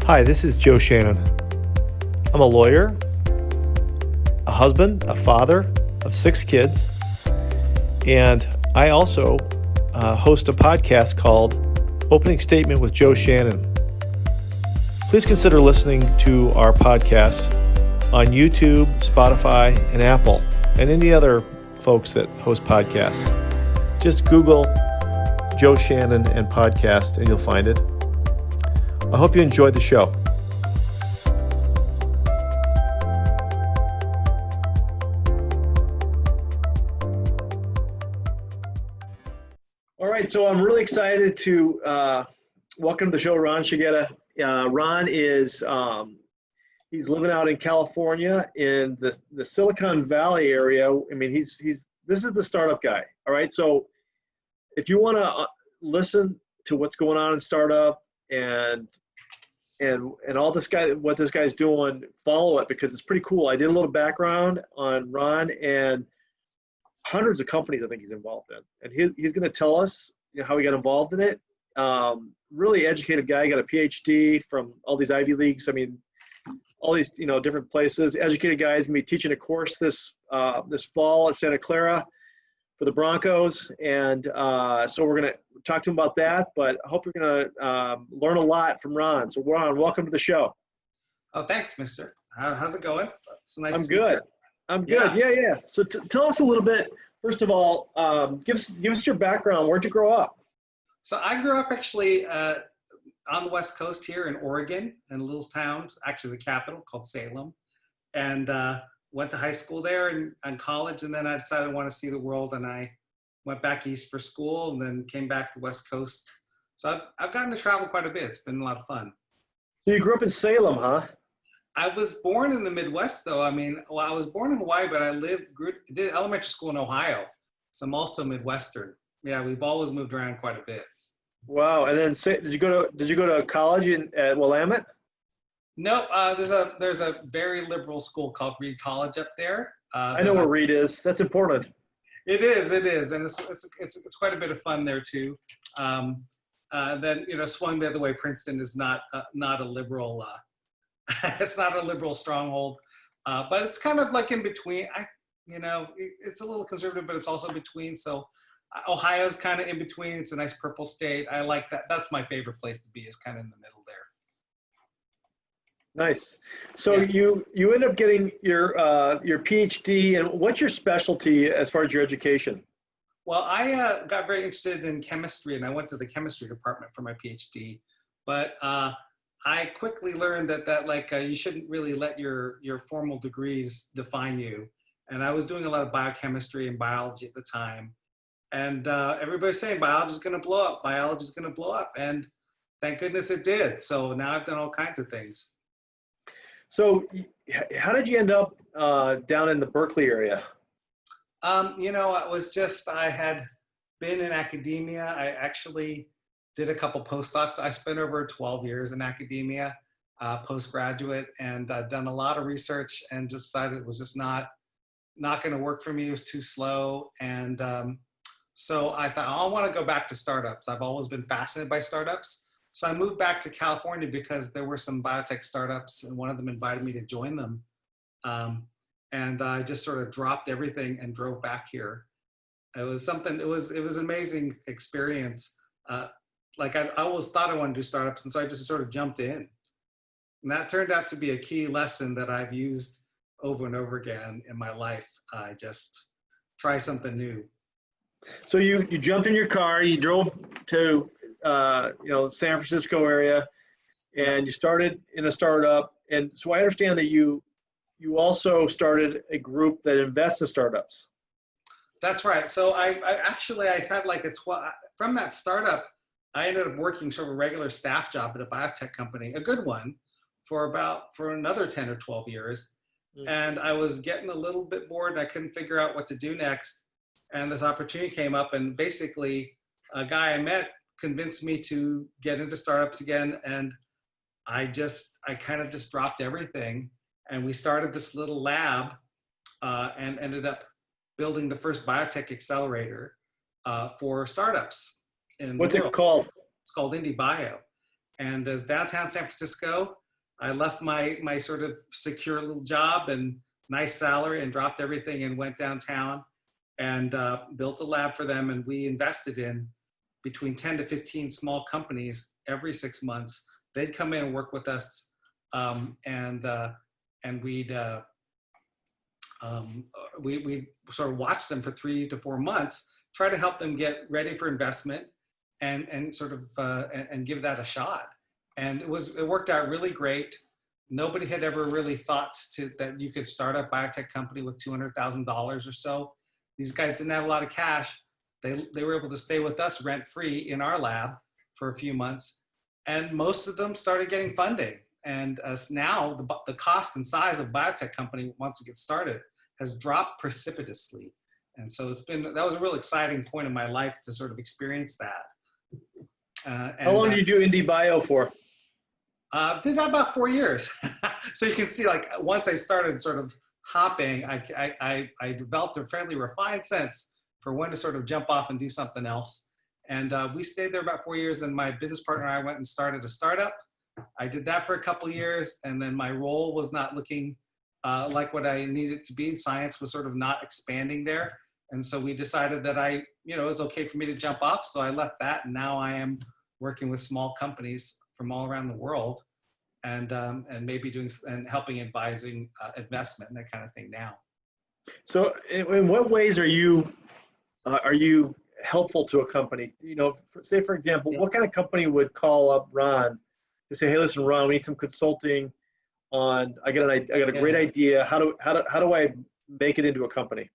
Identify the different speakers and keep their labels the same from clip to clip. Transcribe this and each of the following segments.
Speaker 1: Hi, this is Joe Shannon. I'm a lawyer, a husband, a father of 6 kids, and I also host a podcast called Opening Statement with Joe Shannon. Please consider listening to our podcast on YouTube, Spotify, and Apple, and any other folks that host podcasts. Just Google Joe Shannon and podcast, and you'll find it. I hope you enjoyed the show. All right, so I'm really excited to welcome to the show Ron Shigeta. Ron is he's living out in California in the Silicon Valley area. I mean, this is the startup guy. All right, so if you want to listen to what's going on in startup and all what this guy's doing, follow it because it's pretty cool. I did a little background on Ron and hundreds of companies I think he's involved in, and he's going to tell us how he got involved in it. Really educated guy, got a PhD from all these Ivy Leagues. I mean, all these different places. Educated guy. He's going to be teaching a course this fall at Santa Clara for the Broncos, and so we're going to talk to him about that. But I hope you're going to learn a lot from Ron. So Ron, welcome to the show.
Speaker 2: Oh, thanks, Mister. How's it going? It's nice.
Speaker 1: I'm good. I'm good. Yeah. So tell us a little bit. First of all, give us your background. Where'd you grow up?
Speaker 2: So I grew up actually on the West Coast here in Oregon, in a little town, actually the capital, called Salem, and went to high school there and college, and then I decided I want to see the world, and I went back east for school, and then came back to the West Coast. So I've gotten to travel quite a bit. It's been a lot of fun.
Speaker 1: So you grew up in Salem, huh?
Speaker 2: I was born in the Midwest, though. I mean, well, I was born in Hawaii, but I did elementary school in Ohio, so I'm also Midwestern. Yeah, we've always moved around quite a bit.
Speaker 1: Wow. And then did you go to college at Willamette?
Speaker 2: No, there's a very liberal school called Reed College up there.
Speaker 1: I know where Reed is. That's important.
Speaker 2: It is, and it's quite a bit of fun there too. Then swung the other way, Princeton is not a liberal. It's not a liberal stronghold, but it's kind of like in between. It's a little conservative, but it's also in between. So Ohio's kind of in between. It's a nice purple state. I like that. That's my favorite place to be, is kind of in the middle there.
Speaker 1: Nice. So yeah. You end up getting your PhD, and what's your specialty as far as your education?
Speaker 2: Well, I got very interested in chemistry, and I went to the chemistry department for my PhD. But I quickly learned that you shouldn't really let your formal degrees define you. And I was doing a lot of biochemistry and biology at the time. And everybody's saying biology is going to blow up. Biology is going to blow up. And thank goodness it did. So now I've done all kinds of things.
Speaker 1: So how did you end up down in the Berkeley area?
Speaker 2: I had been in academia. I actually did a couple postdocs. I spent over 12 years in academia, postgraduate, and done a lot of research, and just decided it was just not going to work for me. It was too slow. And so I thought, I want to go back to startups. I've always been fascinated by startups. So I moved back to California because there were some biotech startups, and one of them invited me to join them. And I just sort of dropped everything and drove back here. It was an amazing experience. I always thought I wanted to do startups, and so I just sort of jumped in. And that turned out to be a key lesson that I've used over and over again in my life. I just try something new.
Speaker 1: So you jumped in your car, you drove to San Francisco area, and you started in a startup. And so I understand that you also started a group that invests in startups.
Speaker 2: That's right. So I had from that startup, I ended up working sort of a regular staff job at a biotech company, a good one, for another 10 or 12 years. Mm-hmm. And I was getting a little bit bored, and I couldn't figure out what to do next. And this opportunity came up, and basically a guy I met convinced me to get into startups again. And I kind of just dropped everything. And we started this little lab and ended up building the first biotech accelerator for startups.
Speaker 1: What's it called?
Speaker 2: It's called IndieBio. And as downtown San Francisco, I left my sort of secure little job and nice salary and dropped everything and went downtown and built a lab for them. And we invested in between 10 to 15 small companies every 6 months. They'd come in and work with us, and we'd sort of watch them for 3 to 4 months, try to help them get ready for investment, and sort of and give that a shot. And it worked out really great. Nobody had ever really thought that you could start a biotech company with $200,000 or so. These guys didn't have a lot of cash. They were able to stay with us rent free in our lab for a few months, and most of them started getting funding. And now the cost and size of a biotech company once it gets started has dropped precipitously. And so that was a real exciting point in my life to sort of experience that.
Speaker 1: How long did you do Indie Bio for?
Speaker 2: Did that about 4 years. So you can see, like, once I started sort of hopping, I developed a fairly refined sense for when to sort of jump off and do something else. And we stayed there about 4 years. And my business partner and I went and started a startup. I did that for a couple of years. And then my role was not looking like what I needed to be. Science was sort of not expanding there. And so we decided that it was okay for me to jump off. So I left that. And now I am working with small companies from all around the world, and maybe doing and helping advising investment and that kind of thing now.
Speaker 1: So in what ways are you helpful to a company? Say for example, what kind of company would call up Ron to say, hey, listen, Ron, we need some consulting on, I got a great idea. How do I make it into a company?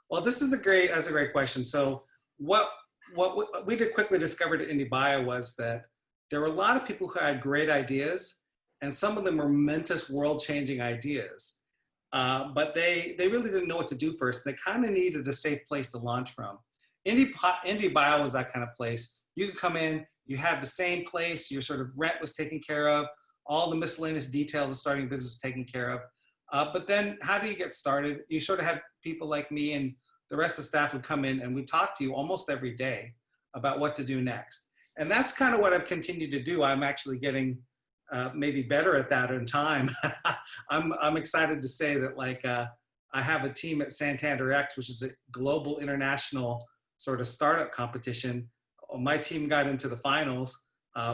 Speaker 2: Well, that's a great question. So what we did quickly discovered at Indie Bio was that there were a lot of people who had great ideas, and some of them were momentous world-changing ideas. But they really didn't know what to do first. They kind of needed a safe place to launch from. Indie Bio was that kind of place. You could come in, you had the same place, your sort of rent was taken care of, all the miscellaneous details of starting a business was taken care of. But then how do you get started? You sort of had people like me and the rest of the staff would come in and we'd talk to you almost every day about what to do next. And that's kind of what I've continued to do. I'm actually getting maybe better at that in time. I'm excited to say that, like, I have a team at Santander X, which is a global international sort of startup competition. My team got into the finals.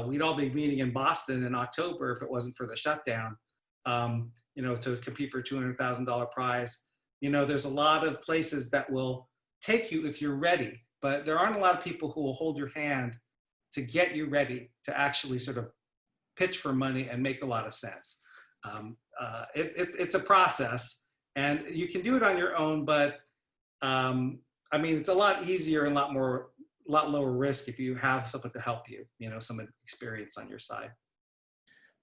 Speaker 2: We'd all be meeting in Boston in October if it wasn't for the shutdown, to compete for a $200,000 prize. There's a lot of places that will take you if you're ready, but there aren't a lot of people who will hold your hand to get you ready to actually sort of pitch for money and make a lot of sense. It's a process, and you can do it on your own, but it's a lot easier and a lot lower risk if you have someone to help you, some experience on your side.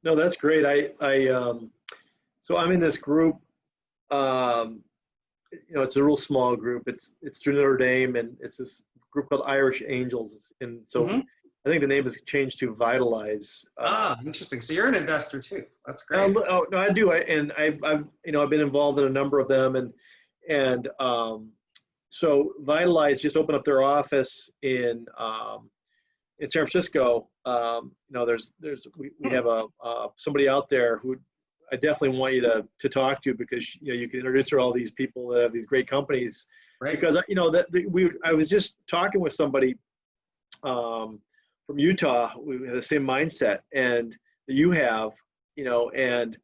Speaker 1: No, that's great. So I'm in this group. It's a real small group. It's through Notre Dame, and it's this group called Irish Angels, and so. Mm-hmm. I think the name has changed to Vitalize.
Speaker 2: Interesting. So you're an investor too. That's great.
Speaker 1: No, I do. I've been involved in a number of them, and so Vitalize just opened up their office in San Francisco. We have somebody out there who I definitely want you to talk to, because you can introduce her to all these people that have these great companies. Right. Because I was just talking with somebody. From Utah, we have the same mindset and that you have, and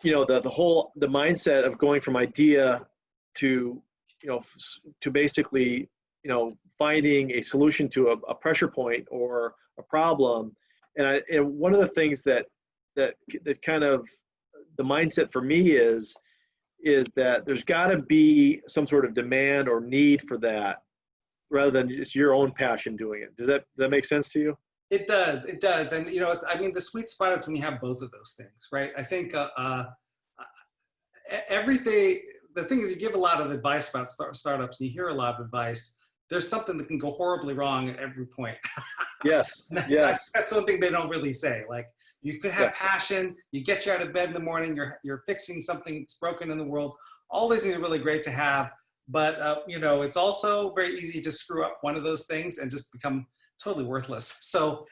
Speaker 1: the mindset of going from idea to basically, finding a solution to a pressure point or a problem. And one of the things that kind of the mindset for me is that there's got to be some sort of demand or need for that, rather than just your own passion doing it. Does that make sense to you?
Speaker 2: It does. And, the sweet spot is when you have both of those things, right? I think everything, the thing is, you give a lot of advice about startups and you hear a lot of advice. There's something that can go horribly wrong at every point.
Speaker 1: Yes.
Speaker 2: That's something they don't really say. Like, you could have passion, you get you out of bed in the morning, you're fixing something that's broken in the world. All these things are really great to have. But, it's also very easy to screw up one of those things and just become totally worthless. So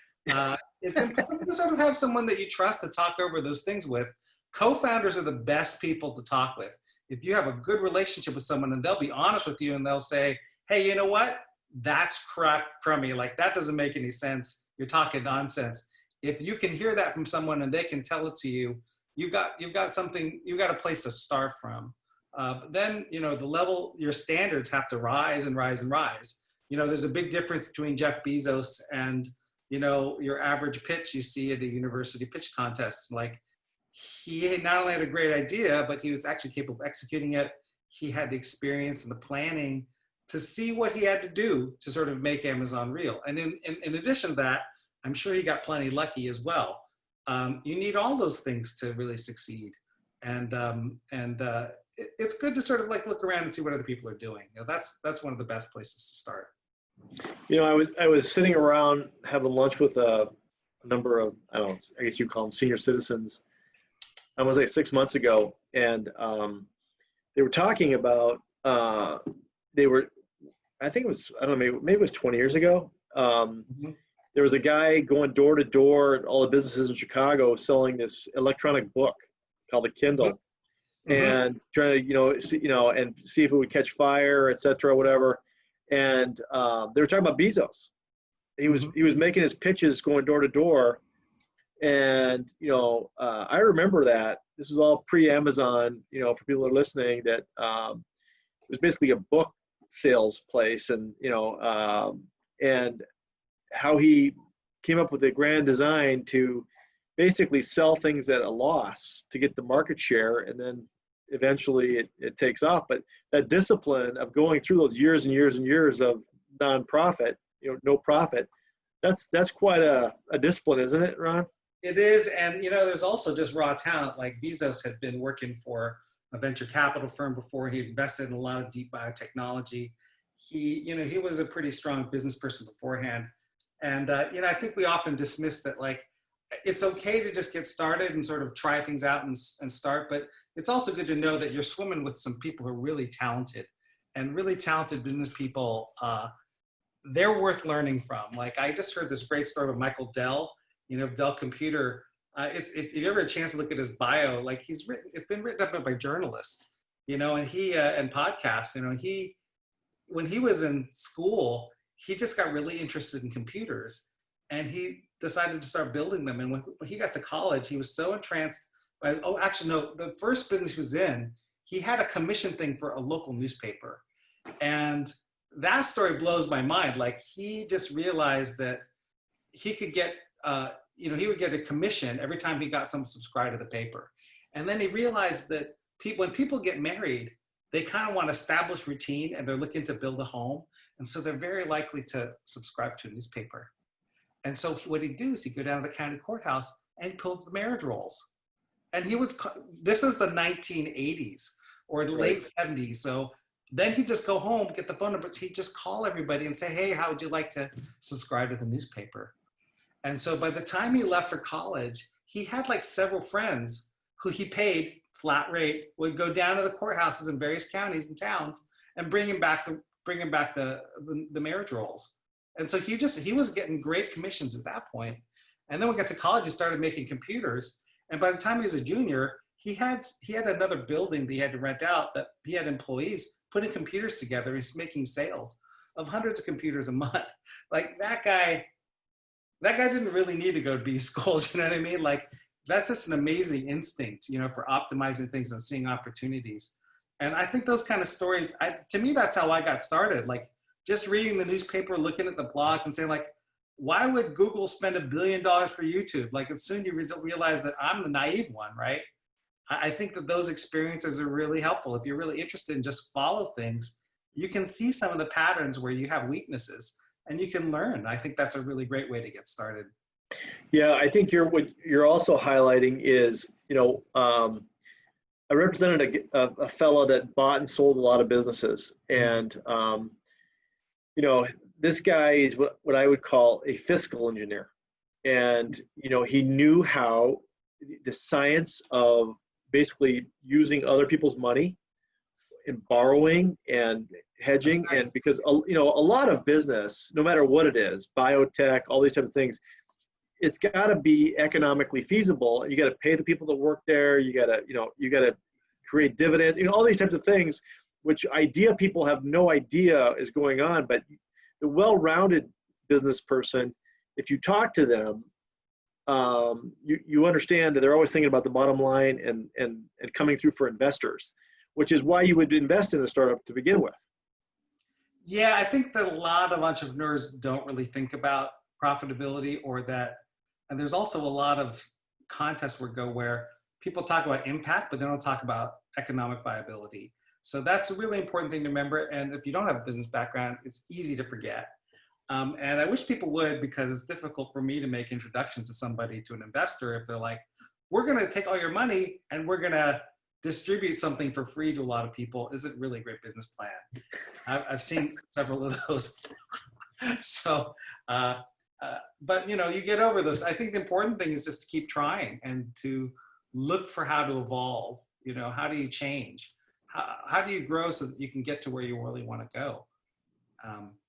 Speaker 2: it's important to sort of have someone that you trust to talk over those things with. Co-founders are the best people to talk with. If you have a good relationship with someone and they'll be honest with you and they'll say, hey, you know what? That's crummy. Like, that doesn't make any sense. You're talking nonsense. If you can hear that from someone and they can tell it to you, you've got something, you've got a place to start from. Then, you know, the level, your standards have to rise and rise and rise. You know, there's a big difference between Jeff Bezos and, you know, your average pitch you see at a university pitch contest. Like, he not only had a great idea, but he was actually capable of executing it. He had the experience and the planning to see what he had to do to sort of make Amazon real. And in addition to that, I'm sure he got plenty lucky as well. You need all those things to really succeed. And it's good to sort of like look around and see what other people are doing. You know, that's one of the best places to start.
Speaker 1: You know, I was sitting around having lunch with a number of, I don't know, I guess you call them senior citizens. I was like 6 months ago, and they were talking about, I think it was, I don't know, maybe it was 20 years ago. There was a guy going door to door at all the businesses in Chicago selling this electronic book called a Kindle, and trying to, and see if it would catch fire, et cetera, whatever. And they were talking about Bezos. He was making his pitches going door to door. And, I remember that this was all pre-Amazon, for people that are listening, that it was basically a book sales place, and, and how he came up with a grand design to basically sell things at a loss to get the market share, and then eventually it takes off. But that discipline of going through those years and years and years of nonprofit, no profit, that's quite a discipline, isn't it, Ron?
Speaker 2: It is. And, there's also just raw talent. Like, Bezos had been working for a venture capital firm before. He invested in a lot of deep biotechnology. He was a pretty strong business person beforehand. And, I think we often dismiss that, like, it's okay to just get started and sort of try things out and start, but it's also good to know that you're swimming with some people who are really talented, and really talented business people. They're worth learning from. Like, I just heard this great story of Michael Dell, of Dell Computer. If you ever had a chance to look at his bio, like, it's been written up by journalists, and he, and podcasts, when he was in school, he just got really interested in computers, and he decided to start building them. And when he got to college, he was so entranced by, the first business he was in, he had a commission thing for a local newspaper. And that story blows my mind. Like, he just realized that he could get, he would get a commission every time he got someone subscribed to the paper. And then he realized that when people get married, they kind of want to establish routine, and they're looking to build a home. And so they're very likely to subscribe to a newspaper. And so what he'd do is he'd go down to the county courthouse and pull up the marriage rolls. And this is the 1980s or the late 70s. So then he'd just go home, get the phone number. He'd just call everybody and say, hey, how would you like to subscribe to the newspaper? And so by the time he left for college, he had like several friends who he paid flat rate, would go down to the courthouses in various counties and towns and bring him back the marriage rolls. And so he was getting great commissions at that point. And then when we got to college, he started making computers. And by the time he was a junior, he had another building that he had to rent out, that he had employees putting computers together. He's making sales of hundreds of computers a month. Like, that guy didn't really need to go to B schools, you know what I mean? Like, that's just an amazing instinct, for optimizing things and seeing opportunities. And I think those kind of stories, to me, that's how I got started. Like, just reading the newspaper, looking at the blogs and saying, like, why would Google spend $1 billion for YouTube? Like, as soon as you realize that I'm the naive one, right? I think that those experiences are really helpful. If you're really interested in just follow things, you can see some of the patterns where you have weaknesses and you can learn. I think that's a really great way to get started.
Speaker 1: Yeah, I think what you're also highlighting is, I represented a fellow that bought and sold a lot of businesses, and this guy is what I would call a fiscal engineer, and he knew how the science of basically using other people's money and borrowing and hedging, and because a lot of business, no matter what it is, biotech, all these type of things, it's got to be economically feasible. You got to pay the people that work there. You got to, you got to create dividend, all these types of things, which idea people have no idea is going on. But the well-rounded business person, if you talk to them, you understand that they're always thinking about the bottom line and coming through for investors, which is why you would invest in a startup to begin with.
Speaker 2: Yeah, I think that a lot of entrepreneurs don't really think about profitability or that, and there's also a lot of contests where people talk about impact, but they don't talk about economic viability. So that's a really important thing to remember. And if you don't have a business background, it's easy to forget. And I wish people would, because it's difficult for me to make introductions to somebody, to an investor, if they're like, we're going to take all your money and we're going to distribute something for free to a lot of people. Isn't really a great business plan. I've seen several of those. So, but you get over those. I think the important thing is just to keep trying and to look for how to evolve. How do you change? How do you grow so that you can get to where you really want to go?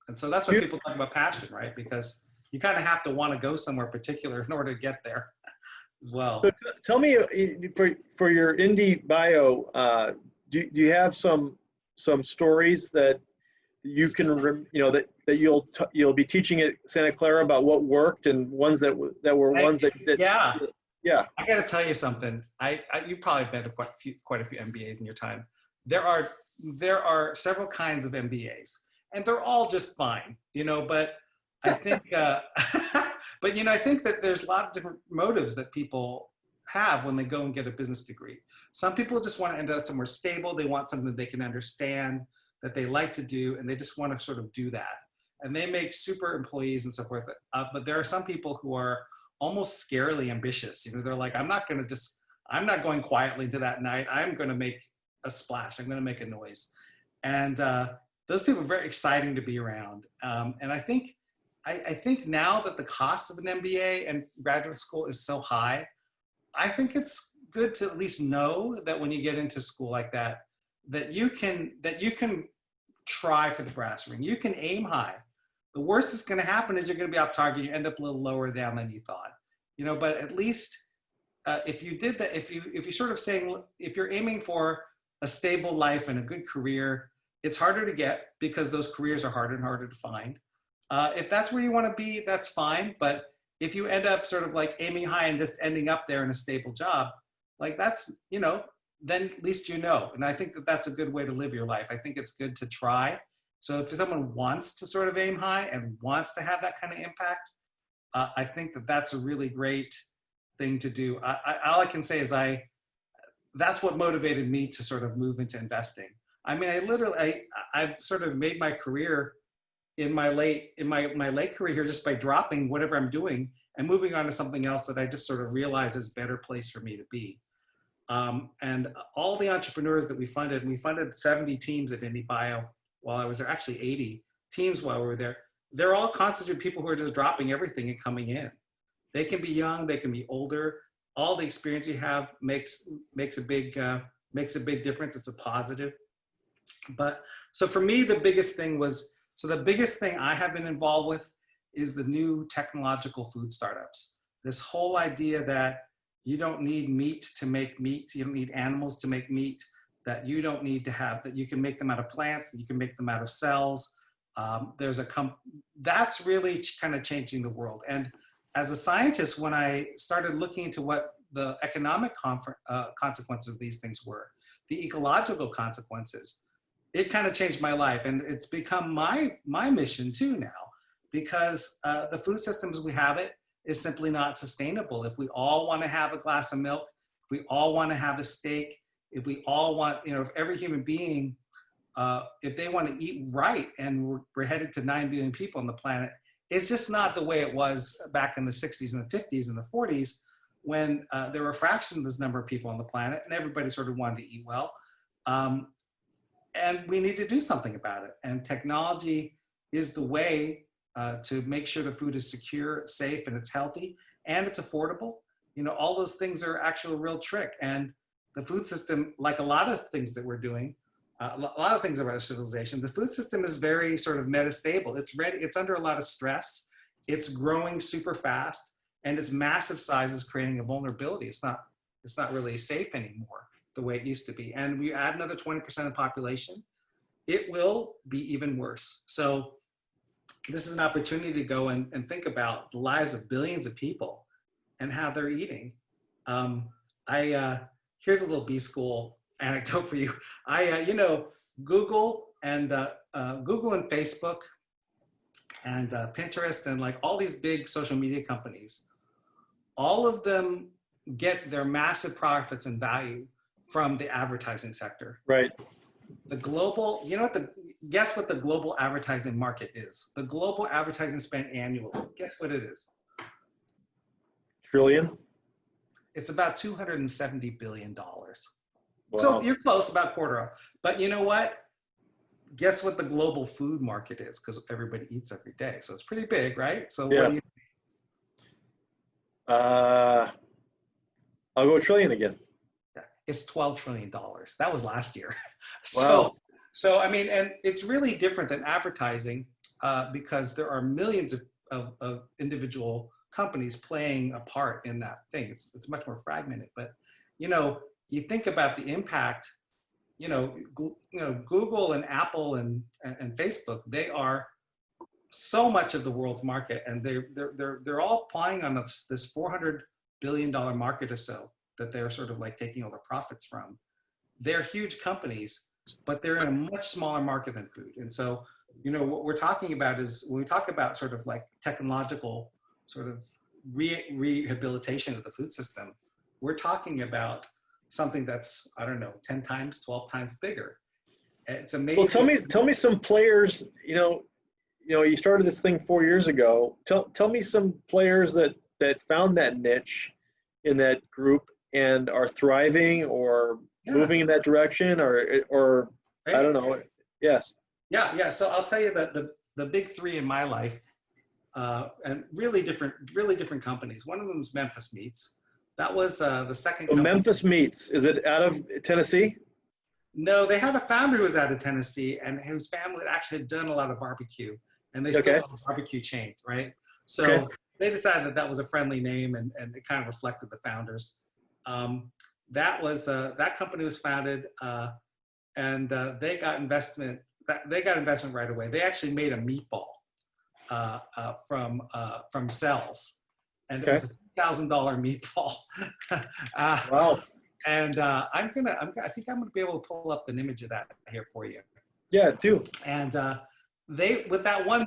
Speaker 2: And so that's when people talk about passion, right? Because you kind of have to want to go somewhere particular in order to get there as well.
Speaker 1: So tell me, for your indie bio, do you have some stories that you can, that you'll be teaching at Santa Clara about what worked, and ones that were ones that
Speaker 2: yeah. I got to tell you something. You've probably been to quite a few MBAs in your time. There are several kinds of MBAs, and they're all just fine, but I think, I think that there's a lot of different motives that people have when they go and get a business degree. Some people just want to end up somewhere stable. They want something that they can understand, that they like to do, and they just want to sort of do that. And they make super employees and so forth. But there are some people who are almost scarily ambitious. They're like, I'm not going quietly into that night. I'm going to make a splash. I'm going to make a noise. And those people are very exciting to be around. And I think now that the cost of an MBA and graduate school is so high, I think it's good to at least know that when you get into school like that, that you can try for the brass ring. You can aim high. The worst that's going to happen is you're going to be off target. You end up a little lower down than you thought. But at least if you did that, if you sort of saying, if you're aiming for a stable life and a good career, it's harder to get because those careers are harder and harder to find. If that's where you want to be, that's fine. But if you end up sort of like aiming high and just ending up there in a stable job, like that's, then at least And I think that that's a good way to live your life. I think it's good to try. So if someone wants to sort of aim high and wants to have that kind of impact, I think that that's a really great thing to do. All I can say is that's what motivated me to sort of move into investing. I mean, I've sort of made my career in my late career here just by dropping whatever I'm doing and moving on to something else that I just sort of realize is a better place for me to be. And all the entrepreneurs that we funded 70 teams at IndieBio while I was there, actually 80 teams while we were there. They're all constituted people who are just dropping everything and coming in. They can be young, they can be older. All the experience you have makes a big difference. It's a positive. But so for me, the biggest thing I have been involved with is the new technological food startups. This whole idea that you don't need meat to make meat, you don't need animals to make meat, that you don't need to have, that you can make them out of plants, that you can make them out of cells. That's really kind of changing the world. And as a scientist, when I started looking into what the economic consequences of these things were, the ecological consequences, it kind of changed my life. And it's become my mission too now, because the food system as we have it is simply not sustainable. If we all want to have a glass of milk, if we all want to have a steak, if we all want, if every human being, if they want to eat right, and we're headed to 9 billion people on the planet, it's just not the way it was back in the 60s and the 50s and the 40s when there were a fraction of this number of people on the planet and everybody sort of wanted to eat well. And we need to do something about it. And technology is the way to make sure the food is secure, safe, and it's healthy, and it's affordable. All those things are actually a real trick. And the food system, like a lot of things that we're doing, a lot of things about civilization, the food system is very sort of metastable. It's under a lot of stress. It's growing super fast. and its massive size is creating a vulnerability. It's not really safe anymore the way it used to be. And we add another 20% of the population, it will be even worse. So this is an opportunity to go and think about the lives of billions of people and how they're eating. Here's a little B-school anecdote for you. Google and Facebook and Pinterest and like all these big social media companies, all of them get their massive profits and value from the advertising sector.
Speaker 1: Right.
Speaker 2: The global, guess what the global advertising market is? The global advertising spend annually. Guess what it is?
Speaker 1: Trillion?
Speaker 2: It's about $270 billion.
Speaker 1: Wow.
Speaker 2: So you're close, about quarter of. But you know what? Guess what the global food market is? Because everybody eats every day. So it's pretty big, right? So
Speaker 1: Yeah.
Speaker 2: what do you
Speaker 1: I'll go trillion again.
Speaker 2: It's $12 trillion. That was last year.
Speaker 1: Wow.
Speaker 2: So I mean, and it's really different than advertising because there are millions of individual companies playing a part in that thing. It's much more fragmented. But you think about the impact. Google and Apple and Facebook, they are so much of the world's market, and they're all applying on this $400 billion market or so that they're sort of like taking all the profits from. They're huge companies, but they're in a much smaller market than food. And so, what we're talking about is when we talk about sort of like technological sort of rehabilitation of the food system, we're talking about something that's, I don't know, 10 times, 12 times bigger. It's amazing.
Speaker 1: Well, tell me some players, you started this thing 4 years ago. Tell me some players that found that niche in that group and are thriving or moving in that direction or
Speaker 2: right.
Speaker 1: I don't know. Yes.
Speaker 2: Yeah. So I'll tell you that the big three in my life, and really different companies. One of them is Memphis Meets. That was the second.
Speaker 1: Memphis Meets. Is it out of Tennessee?
Speaker 2: No, they had a founder who was out of Tennessee and whose family actually had done a lot of barbecue, and they still have a barbecue chain, right? So they decided that was a friendly name, and it kind of reflected the founders. That company was founded, and they got investment. They got investment right away. They actually made a meatball from cells, and it was a $1,000 meatball.
Speaker 1: Wow.
Speaker 2: And I think I'm gonna be able to pull up an image of that here for you.
Speaker 1: Yeah, do.
Speaker 2: And with that one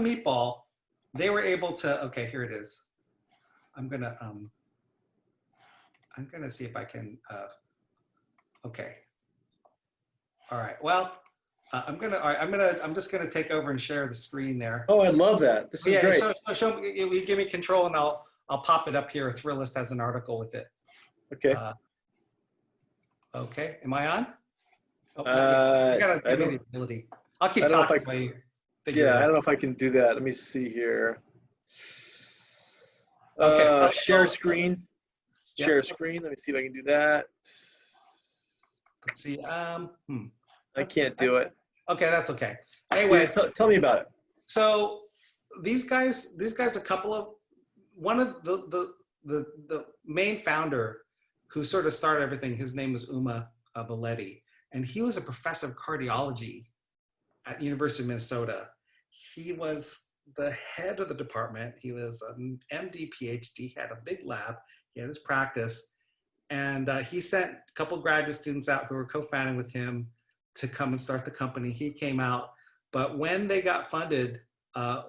Speaker 2: meatball, they were able to. Okay, here it is. I'm gonna see if I can. Okay. All right. Well, I'm just gonna take over and share the screen there.
Speaker 1: Oh, I love that. This is great.
Speaker 2: So show me. You give me control, and I'll pop it up here. Thrillist has an article with it.
Speaker 1: Okay.
Speaker 2: Okay. Am I on? Oh,
Speaker 1: you
Speaker 2: gotta give me the ability. I'll keep talking while you figure it out.
Speaker 1: I don't know if I can do that. Let me see here.
Speaker 2: Okay.
Speaker 1: Share screen. Share screen. Let me see if I can do that.
Speaker 2: Let's see.
Speaker 1: I can't do it.
Speaker 2: Okay, that's okay. Anyway,
Speaker 1: tell me about it.
Speaker 2: So these guys are one of the main founder who sort of started everything. His name was Uma Valetti, and he was a professor of cardiology at the University of Minnesota. He was the head of the department. He was an MD, PhD, had a big lab, he had his practice, and he sent a couple graduate students out who were co-founding with him to come and start the company. He came out, but when they got funded by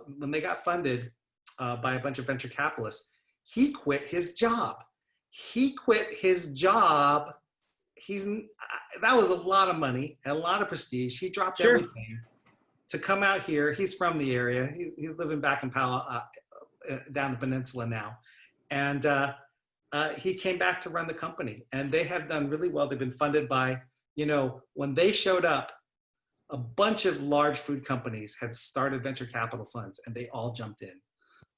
Speaker 2: a bunch of venture capitalists, he quit his job. That was a lot of money, a lot of prestige. He dropped everything to come out here. He's from the area. He's living back in down the peninsula now. And he came back to run the company. And they have done really well. They've been funded by, when they showed up, a bunch of large food companies had started venture capital funds, and they all jumped in.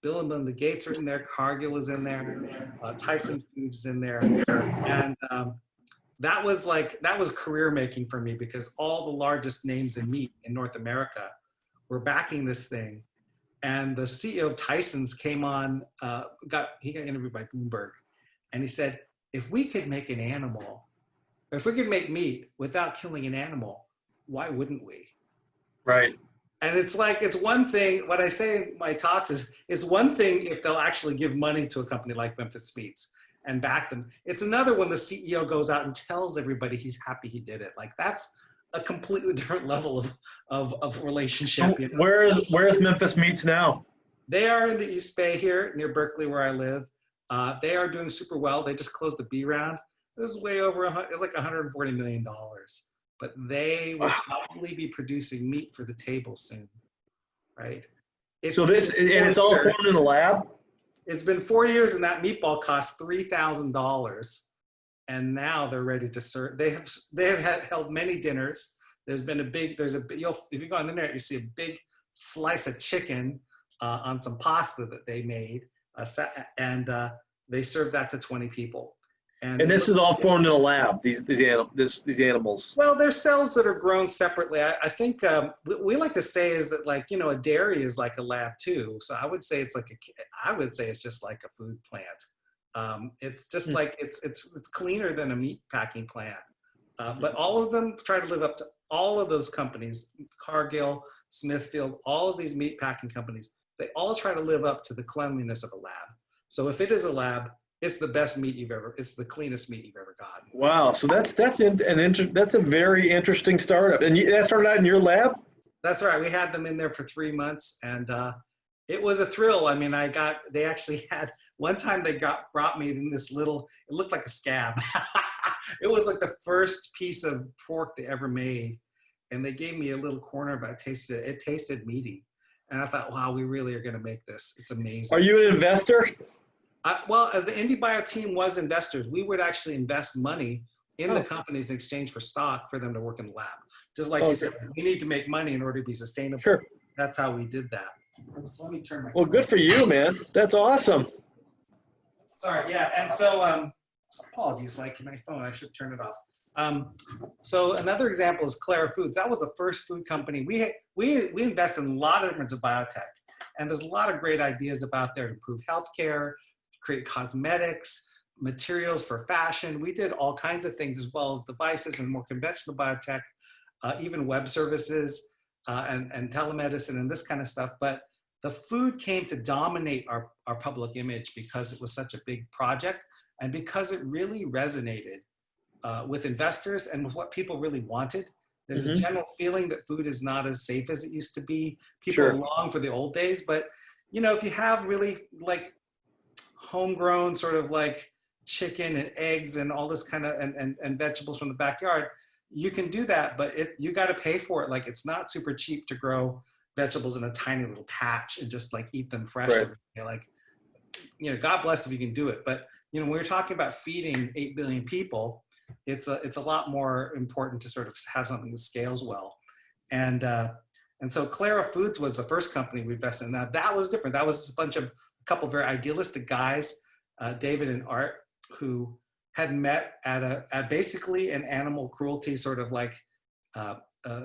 Speaker 2: Bill and Melinda Gates are in there. Cargill is in there. Tyson Foods is in there. And that was career making for me, because all the largest names in meat in North America were backing this thing. And the CEO of Tyson's came on, he got interviewed by Bloomberg, and he said, if we could make an animal, or if we could make meat without killing an animal, why wouldn't we?
Speaker 1: Right.
Speaker 2: And it's like, it's one thing, what I say in my talks is, it's one thing if they'll actually give money to a company like Memphis Meets and back them. It's another when the CEO goes out and tells everybody he's happy he did it. Like, that's a completely different level of relationship. You know?
Speaker 1: Where's Memphis Meets now?
Speaker 2: They are in the East Bay here near Berkeley, where I live. They are doing super well. They just closed a B round. It was way over, it's like $140 million. But they will probably be producing meat for the table soon, right?
Speaker 1: It's all formed in the lab?
Speaker 2: It's been 4 years, and that meatball cost $3,000. And now they're ready to serve. They have held many dinners. If you go on the internet, you see a big slice of chicken on some pasta that they made, and they served that to 20 people.
Speaker 1: And this is all formed in a lab, these animals.
Speaker 2: Well, there's cells that are grown separately. I think we like to say is that, like, a dairy is like a lab too. So I would say it's just like a food plant. It's just like, it's cleaner than a meat packing plant. But all of them try to live up to all of those companies, Cargill, Smithfield, all of these meat packing companies, they all try to live up to the cleanliness of a lab. So if it is a lab, it's the best meat it's the cleanest meat you've ever gotten.
Speaker 1: Wow, so that's a very interesting startup. And that started out in your lab?
Speaker 2: That's right. We had them in there for 3 months, and it was a thrill. I mean, they actually had, one time they brought me in this little, it looked like a scab. It was like the first piece of pork they ever made. And they gave me a little corner of it. It tasted meaty. And I thought, wow, we really are going to make this. It's amazing.
Speaker 1: Are you an investor?
Speaker 2: Well, the IndieBio team was investors. We would actually invest money in the companies in exchange for stock for them to work in the lab. Just like you said, we need to make money in order to be sustainable.
Speaker 1: Sure.
Speaker 2: That's how we did that. Let me turn my
Speaker 1: Well, good for you, man. That's awesome.
Speaker 2: Sorry, yeah. And so, apologies, like my phone, I should turn it off. So another example is Clara Foods. That was the first food company. We invest in a lot of different biotech. And there's a lot of great ideas about there to improve healthcare, create cosmetics, materials for fashion. We did all kinds of things, as well as devices and more conventional biotech, even web services and telemedicine and this kind of stuff. But the food came to dominate our public image because it was such a big project and because it really resonated with investors and with what people really wanted. There's a general feeling that food is not as safe as it used to be. People long for the old days, but if you have really like homegrown sort of like chicken and eggs and all this kind of and vegetables from the backyard, you can do that, but you got to pay for it. Like, it's not super cheap to grow vegetables in a tiny little patch and just like eat them fresh every day. Like, God bless if you can do it, but when we're talking about feeding 8 billion people, it's a lot more important to sort of have something that scales well. And so Clara Foods was the first company we invested in. Now that was different. That was a couple of very idealistic guys, David and Art, who had met at basically an animal cruelty sort of like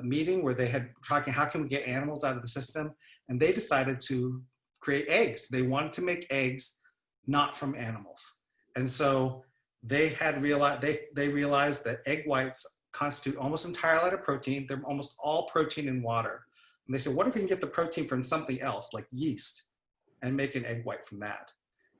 Speaker 2: meeting where they had talking, how can we get animals out of the system? And they decided to create eggs. They wanted to make eggs not from animals. And so they realized that egg whites constitute almost entirely out of protein. They're almost all protein in water. And they said, what if we can get the protein from something else, like yeast, and make an egg white from that?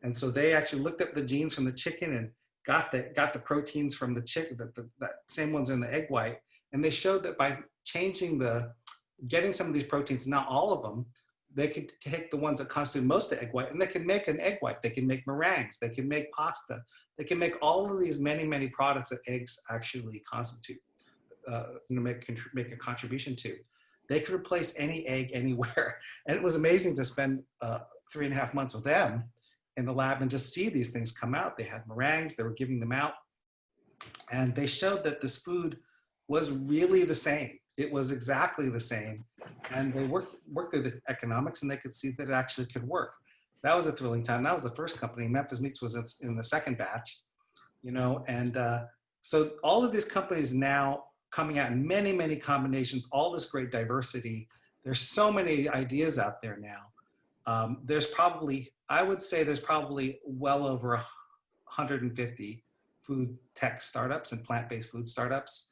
Speaker 2: And so they actually looked up the genes from the chicken and got the proteins from the chicken, that same ones in the egg white. And they showed that by getting some of these proteins, not all of them, they could take the ones that constitute most of egg white, and they can make an egg white. They can make meringues. They can make pasta. They can make all of these many, many products that eggs actually constitute, make a contribution to. They could replace any egg anywhere. And it was amazing to spend 3.5 months with them in the lab and just see these things come out. They had meringues. They were giving them out. And they showed that this food was really the same. It was exactly the same. And they worked through the economics, and they could see that it actually could work. That was a thrilling time. That was the first company. Memphis Meets was in the second batch, and so all of these companies now coming out in many, many combinations, all this great diversity. There's so many ideas out there now. There's probably, I would say there's probably well over 150 food tech startups and plant-based food startups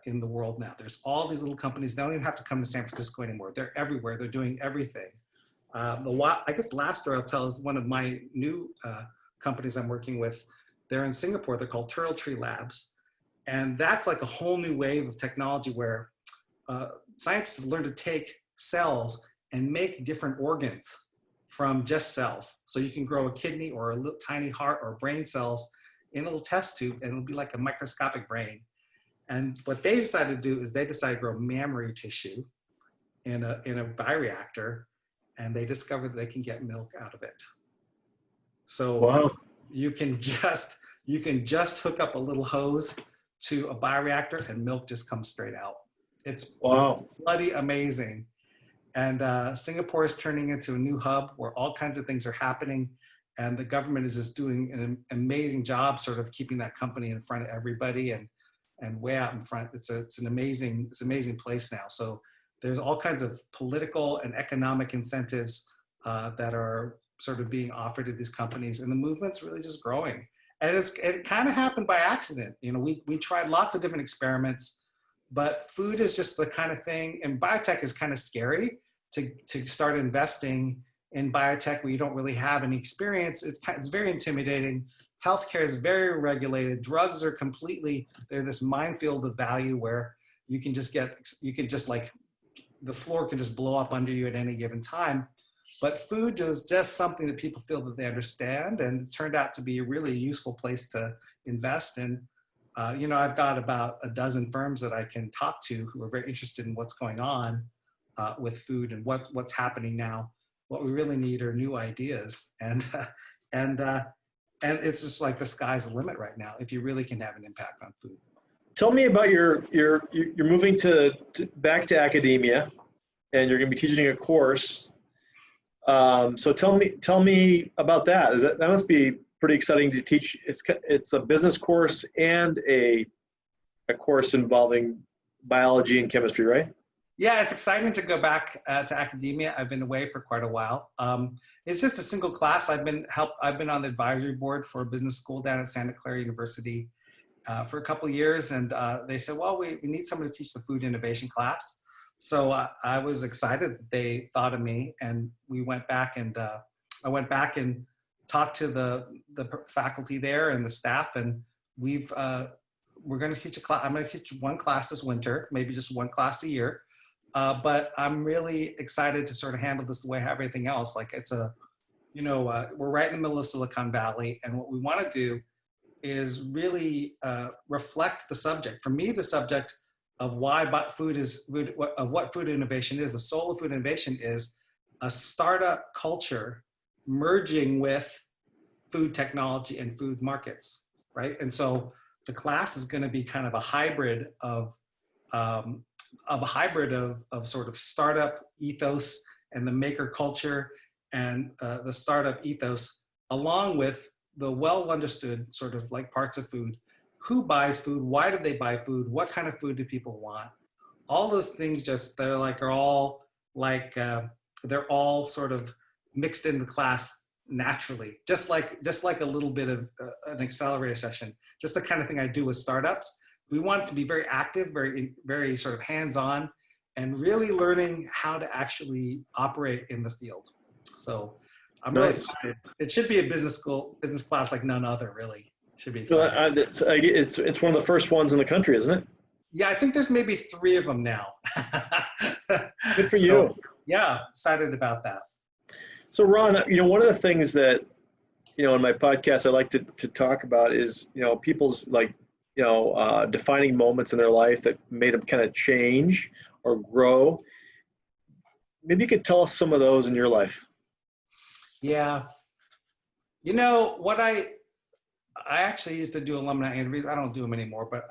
Speaker 2: in the world now. There's all these little companies. They don't even have to come to San Francisco anymore. They're everywhere. They're doing everything. I guess last story I'll tell is one of my new companies I'm working with. They're in Singapore. They're called Turtle Tree Labs. And that's like a whole new wave of technology where scientists have learned to take cells and make different organs from just cells. So you can grow a kidney or a little tiny heart or brain cells in a little test tube, and it'll be like a microscopic brain. And what they decided to do is they decided to grow mammary tissue in a bioreactor, and they discovered that they can get milk out of it. So
Speaker 1: Wow.
Speaker 2: you can just hook up a little hose to a bioreactor and milk just comes straight out. It's
Speaker 1: Wow.
Speaker 2: bloody amazing. And Singapore is turning into a new hub where all kinds of things are happening. And the government is just doing an amazing job sort of keeping that company in front of everybody and way out in front. It's an amazing place now. So there's all kinds of political and economic incentives that are sort of being offered to these companies. And the movement's really just growing. And it kind of happened by accident. You know, we tried lots of different experiments, but food is just the kind of thing, and biotech is kind of scary to start investing in biotech where you don't really have any experience. It's very intimidating. Healthcare is very regulated. Drugs are they're this minefield of value where you can just like, the floor can just blow up under you at any given time. But food is just something that people feel that they understand, and it turned out to be a really useful place to invest in. You know, I've got about a dozen firms that I can talk to who are very interested in what's going on with food and what's happening now. What we really need are new ideas, and it's just like the sky's the limit right now if you really can have an impact on food.
Speaker 1: Tell me about you're moving back to academia, and you're going to be teaching a course. So tell me about that. That must be pretty exciting to teach. It's a business course and a course involving biology and chemistry, right?
Speaker 2: Yeah, it's exciting to go back to academia. I've been away for quite a while. It's just a single class. I've been on the advisory board for a business school down at Santa Clara University for a couple of years, and they said, well, we need someone to teach the food innovation class. So I was excited that they thought of me, and we went back and I went back and talked to the faculty there and the staff, and we're going to teach a class. I'm going to teach one class this winter, maybe just one class a year. But I'm really excited to sort of handle this the way I have everything else. Like we're right in the middle of Silicon Valley, and what we want to do is really reflect the subject. For me, the subject of what food innovation is, the soul of food innovation is a startup culture merging with food technology and food markets, right? And so the class is going to be kind of a hybrid of sort of startup ethos and the maker culture and the startup ethos, along with the well understood sort of like parts of food. Who buys food? Why do they buy food? What kind of food do people want? All those things they're all sort of mixed in the class naturally, just like a little bit of an accelerator session, just the kind of thing I do with startups. We want it to be very active, very, very sort of hands-on, and really learning how to actually operate in the field. So I'm really excited. It should be a business class like none other, really. Should be exciting.
Speaker 1: It's one of the first ones in the country, isn't it?
Speaker 2: Yeah, I think there's maybe 3 of them now.
Speaker 1: Good for you.
Speaker 2: Yeah, excited about that.
Speaker 1: So Ron, one of the things that, in my podcast I like to talk about is, people's defining moments in their life that made them kind of change or grow. Maybe you could tell us some of those in your life.
Speaker 2: Yeah. What I actually used to do alumni interviews. I don't do them anymore, but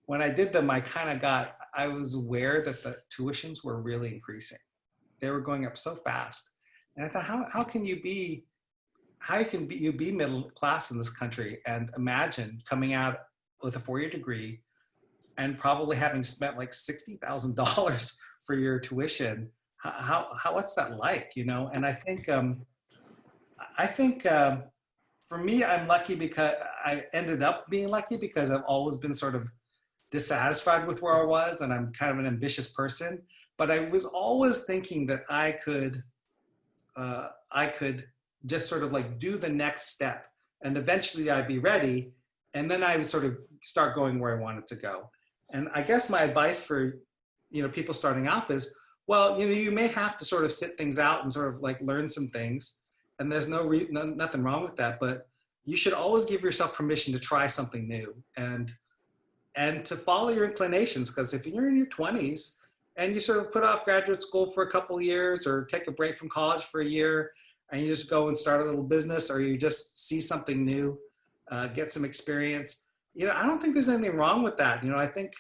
Speaker 2: when I did them, I was aware that the tuitions were really increasing. They were going up so fast. And I thought, how can you be middle class in this country and imagine coming out with a 4-year degree and probably having spent like $60,000 for your tuition? what's that like, you know? And I think for me, I'm lucky because I ended up being lucky because I've always been sort of dissatisfied with where I was, and I'm kind of an ambitious person. But I was always thinking that I could just sort of like do the next step, and eventually I'd be ready, and then I would sort of start going where I wanted to go. And I guess my advice for, you know, people starting off is, well, you know, you may have to sort of sit things out and sort of like learn some things, and there's nothing wrong with that, but you should always give yourself permission to try something new and to follow your inclinations. Because if you're in your 20s and you sort of put off graduate school for a couple of years, or take a break from college for a year, and you just go and start a little business, or you just see something new, get some experience, you know, I don't think there's anything wrong with that. You know, I think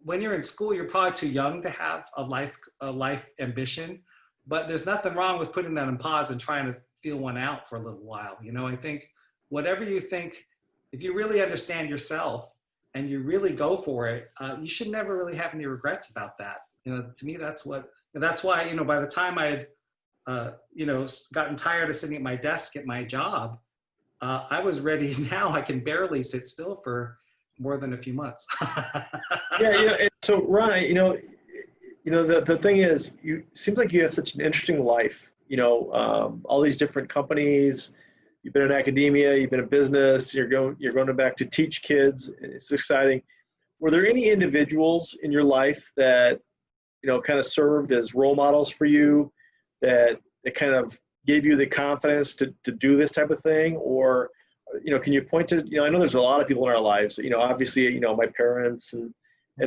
Speaker 2: when you're in school, you're probably too young to have a life ambition, but there's nothing wrong with putting that on pause and trying to feel one out for a little while. You know, I think whatever you think, if you really understand yourself and you really go for it, you should never really have any regrets about that. You know, to me, that's why, you know, by the time I had, you know, gotten tired of sitting at my desk at my job, I was ready. Now I can barely sit still for more than a few months.
Speaker 1: Yeah, you know, so Ron, the thing is, you seems like you have such an interesting life. You know, all these different companies. You've been in academia, you've been in business. You're going back to teach kids. It's exciting. Were there any individuals in your life that, you know, kind of served as role models for you, that kind of gave you the confidence to do this type of thing? Or, you know, can you point to, you know, I know there's a lot of people in our lives, you know, obviously, you know, my parents and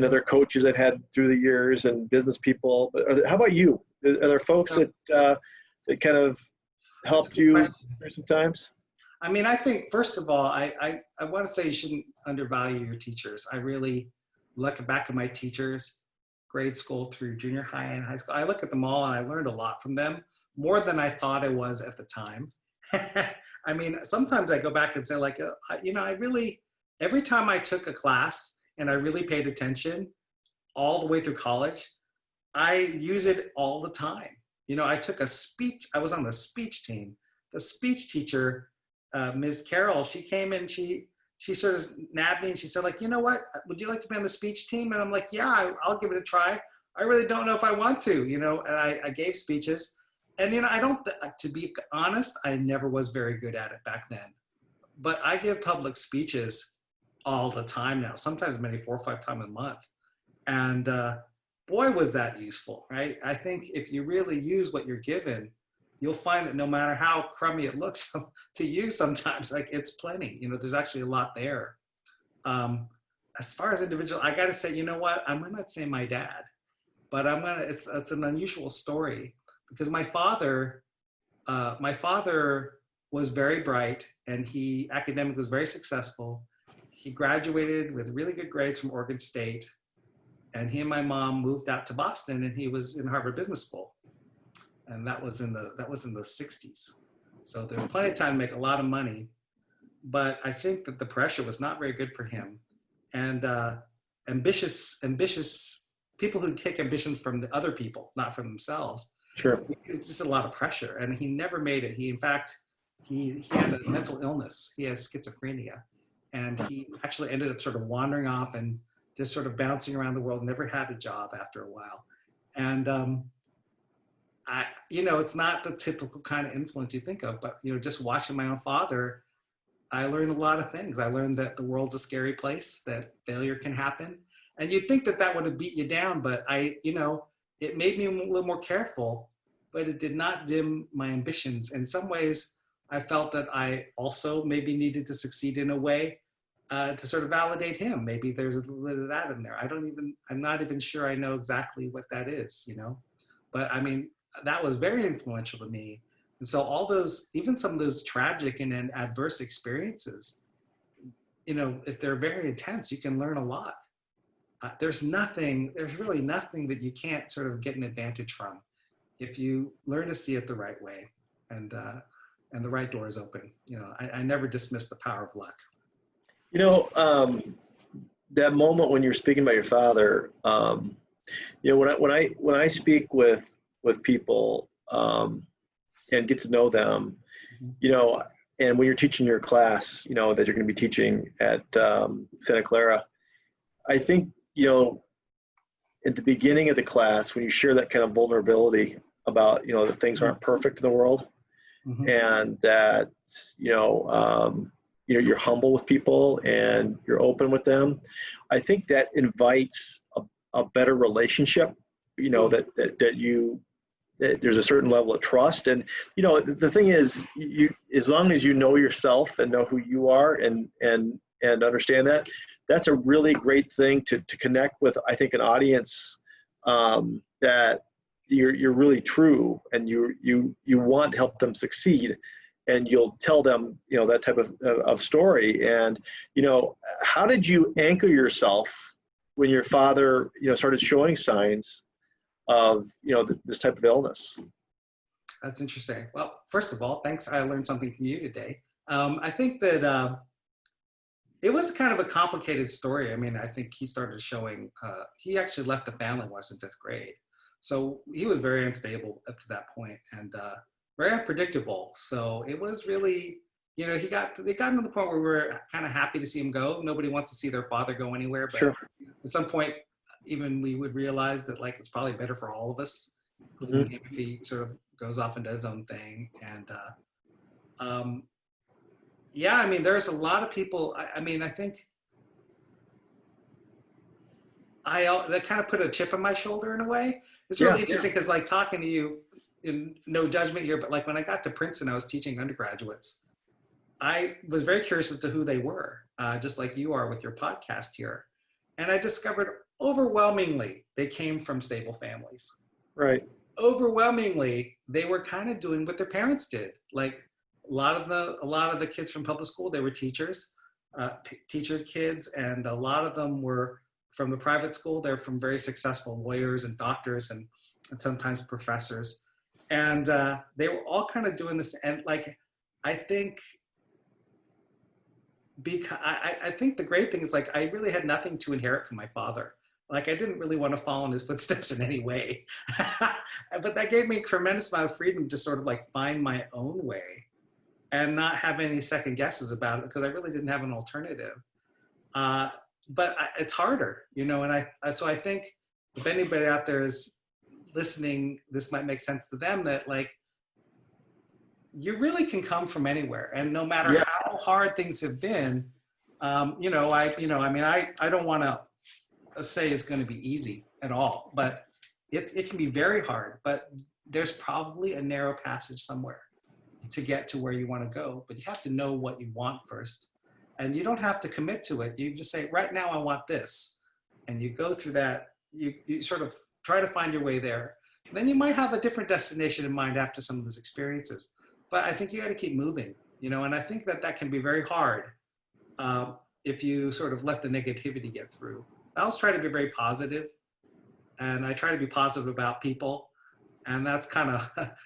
Speaker 1: other coaches I've had through the years, and business people, but how about you? Are there folks that kind of helped you through some times?
Speaker 2: I mean, I think, first of all, I want to say you shouldn't undervalue your teachers. I really look back at my teachers, grade school through junior high and high school. I look at them all and I learned a lot from them, more than I thought I was at the time. I mean, sometimes I go back and say, like, you know, every time I took a class and I really paid attention all the way through college, I use it all the time. You know, I took a speech, I was on the speech team. The speech teacher, Ms. Carroll, she came in, she sort of nabbed me and she said, like, you know what, would you like to be on the speech team? And I'm like, yeah, I'll give it a try. I really don't know if I want to, you know, and I gave speeches. And, you know, to be honest, I never was very good at it back then. But I give public speeches all the time now, sometimes maybe 4 or 5 times a month. And boy, was that useful, right? I think if you really use what you're given, you'll find that no matter how crummy it looks to you sometimes, like, it's plenty. You know, there's actually a lot there. As far as individual, I got to say, you know what? I'm not saying my dad, but it's an unusual story, because my father was very bright, and he academically was very successful. He graduated with really good grades from Oregon State, and he and my mom moved out to Boston, and he was in Harvard Business School. And that was in the 60s. So there's plenty of time to make a lot of money. But I think that the pressure was not very good for him. And ambitious people who take ambitions from the other people, not from themselves.
Speaker 1: Sure.
Speaker 2: It's just a lot of pressure. And he never made it. He had a mental illness. He has schizophrenia. And he actually ended up sort of wandering off and just sort of bouncing around the world, never had a job after a while. And you know, it's not the typical kind of influence you think of, but, you know, just watching my own father, I learned a lot of things. I learned that the world's a scary place, that failure can happen. And you'd think that would have beat you down, but you know, it made me a little more careful, but it did not dim my ambitions. In some ways, I felt that I also maybe needed to succeed in a way to sort of validate him. Maybe there's a little bit of that in there. I'm not even sure I know exactly what that is, you know, but I mean, that was very influential to me. And so all those, even some of those tragic and adverse experiences, you know, if they're very intense, you can learn a lot. There's really nothing that you can't sort of get an advantage from if you learn to see it the right way, and the right door is open. You know, I never dismiss the power of luck.
Speaker 1: You know, that moment when you were speaking about your father, When I speak with people and get to know them, and when you're teaching your class, that you're going to be teaching at Santa Clara, I think at the beginning of the class, when you share that kind of vulnerability about that things aren't perfect in the world, and that you're humble with people and you're open with them, I think that invites a better relationship. That there's a certain level of trust, and the thing is, as long as you know yourself and know who you are and understand that, that's a really great thing to connect with. I think an audience that you're really true, and you want to help them succeed, and you'll tell them that type of story. And how did you anchor yourself when your father started showing signs of this type of illness?
Speaker 2: That's interesting. Well, first of all, thanks. I learned something from you today. I think that it was kind of a complicated story. I mean, I think he started showing, he actually left the family once in 5th grade. So he was very unstable up to that point, and very unpredictable. So it was really, it got to the point where we were kind of happy to see him go. Nobody wants to see their father go anywhere, but sure. At some point, even we would realize that it's probably better for all of us, including him, if he sort of goes off and does his own thing. And yeah, I mean, there's a lot of people. I mean, I think that kind of put a chip on my shoulder in a way. It's really interesting because talking to you, in no judgment here, but when I got to Princeton, I was teaching undergraduates. I was very curious as to who they were, just like you are with your podcast here. And I discovered overwhelmingly they came from stable families.
Speaker 1: Right.
Speaker 2: Overwhelmingly, they were kind of doing what their parents did. Like a lot of the kids from public school, they were teachers, teachers' kids, and a lot of them were from the private school. They're from very successful lawyers and doctors and sometimes professors. And they were all kind of doing this. And I think I think the great thing is I really had nothing to inherit from my father. I didn't really want to follow in his footsteps in any way, but that gave me a tremendous amount of freedom to sort of find my own way and not have any second guesses about it, because I really didn't have an alternative. But it's harder, and so I think if anybody out there is listening, this might make sense to them, that you really can come from anywhere, and no matter how hard things have been, I don't want to say it's going to be easy at all, but it can be very hard. But there's probably a narrow passage somewhere to get to where you want to go, but you have to know what you want first, and you don't have to commit to it. You just say, right now I want this, and you go through that. You sort of try to find your way there. And then you might have a different destination in mind after some of those experiences. But I think you got to keep moving, and I think that can be very hard if you sort of let the negativity get through. I always try to be very positive, and I try to be positive about people. And that's